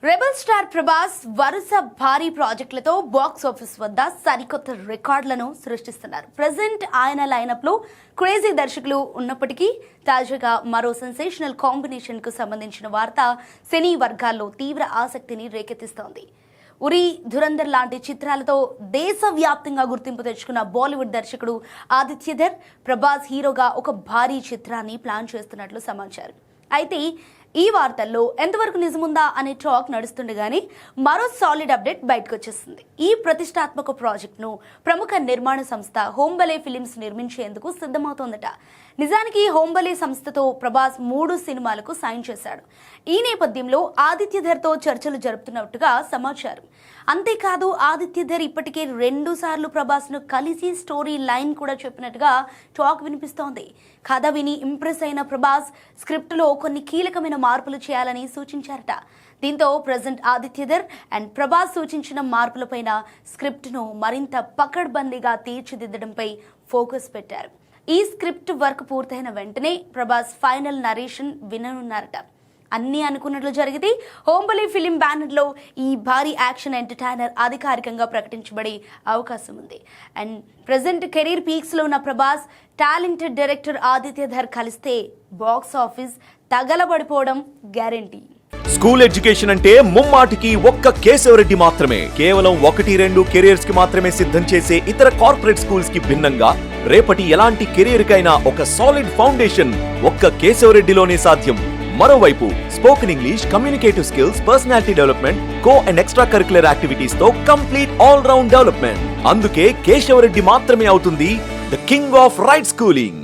Rebel star Prabhas వరుస భారీ ప్రాజెక్టులతో box office వద్ద సరికొత్త రికార్డులను సృష్టిస్తున్నారు. ప్రెజెంట్ ఆయన లైనప్ లో క్రేజీ దర్శకులు ఉన్నప్పటికీ తాజాగా మరో సెన్సేషనల్ కాంబినేషన్ కు సంబంధించిన వార్త సినీ వర్గాల్లో తీవ్ర ఆసక్తిని రేకెత్తిస్తోంది. ఉరి, ధురంధర్ లాంటి చిత్రాలతో దేశవ్యాప్తంగా గుర్తింపు తెచ్చుకున్న బాలీవుడ్ దర్శకుడు ఆదిత్యధర్ ప్రభాస్ హీరోగా ఒక భారీ చిత్రాన్ని ప్లాన్ చేస్తున్నట్లు సమాచారం. అయితే ఈ వార్తల్లో ఎంతవరకు నిజముందా అనే టాక్ నడుస్తుండగానే మరో సాలిడ్ అప్డేట్ బయటకు వచ్చేసింది. ఈ ప్రతిష్టాత్మక ప్రాజెక్ట్ను ప్రముఖ నిర్మాణ సంస్థ హోంబలే ఫిలిమ్స్ నిర్మించేందుకు సిద్ధమవుతోందట. నిజానికి హోంబలే సంస్థతో ప్రభాస్ 3 సినిమాలకు సైన్ చేశాడు. ఈ నేపథ్యంలో ఆదిత్యధర్తో చర్చలు జరుపుతున్నట్టుగా సమాచారం. అంతేకాదు ఆదిత్యధర్ ఇప్పటికే 2 సార్లు ప్రభాస్ను కలిసి స్టోరీ లైన్ కూడా చెప్పినట్టుగా టాక్ వినిపిస్తోంది. కథ విని ఇంప్రెస్ అయిన ప్రభాస్ స్క్రిప్ట్లో కొన్ని కీలకమైన మార్పులు చేయాలని సూచించారట. దీంతో ప్రెజెంట్ ఆదిత్యధర్ అండ్ ప్రభాస్ సూచించిన మార్పులపైన స్క్రిప్ట్ను మరింత పకడ్బందీగా తీర్చిదిద్దడంపై ఫోకస్ పెట్టారు. ఈ స్క్రిప్ట్ వర్క్ పూర్తయిన వెంటనే ప్రభాస్ ఫైనల్ నరేషన్ విననున్నారట. అన్నీ అనుకున్నట్లు జరిగితే హోంబలే ఫిలిం బ్యానర్లో ఈ భారీ యాక్షన్ ఎంటర్టైనర్ అధికారికంగా ప్రకటించబడే అవకాశం ఉంది. అండ్ ప్రెజెంట్ కెరీర్ పీక్స్లో ఉన్న ప్రభాస్ టాలెంటెడ్ డైరెక్టర్ ఆదిత్యధర్ కలిస్తే బాక్స్ ఆఫీస్ తగలబడిపోవడం గ్యారెంటీ. స్కూల్ ఎడ్యుకేషన్ అంటే ముమ్మాటికి ఒక్క కేశవరెడ్డి మాత్రమే. కేవలం 1-2 కెరియర్స్ కి మాత్రమే సిద్ధం చేసే ఇతర కార్పొరేట్ స్కూల్స్ కి భిన్నంగా రేపటి ఎలాంటి కెరియర్ కైనా ఒక సాలిడ్ ఫౌండేషన్ ఒక్క కేశవరెడ్డిలోనే సాధ్యం. మరోవైపు spoken English, communicative skills, personality development, co and extra curricular activities తో కంప్లీట్ ఆల్ రౌండ్ డెవలప్మెంట్. అందుకే కేశవరెడ్డి మాత్రమే అవుతుంది the king of right schooling.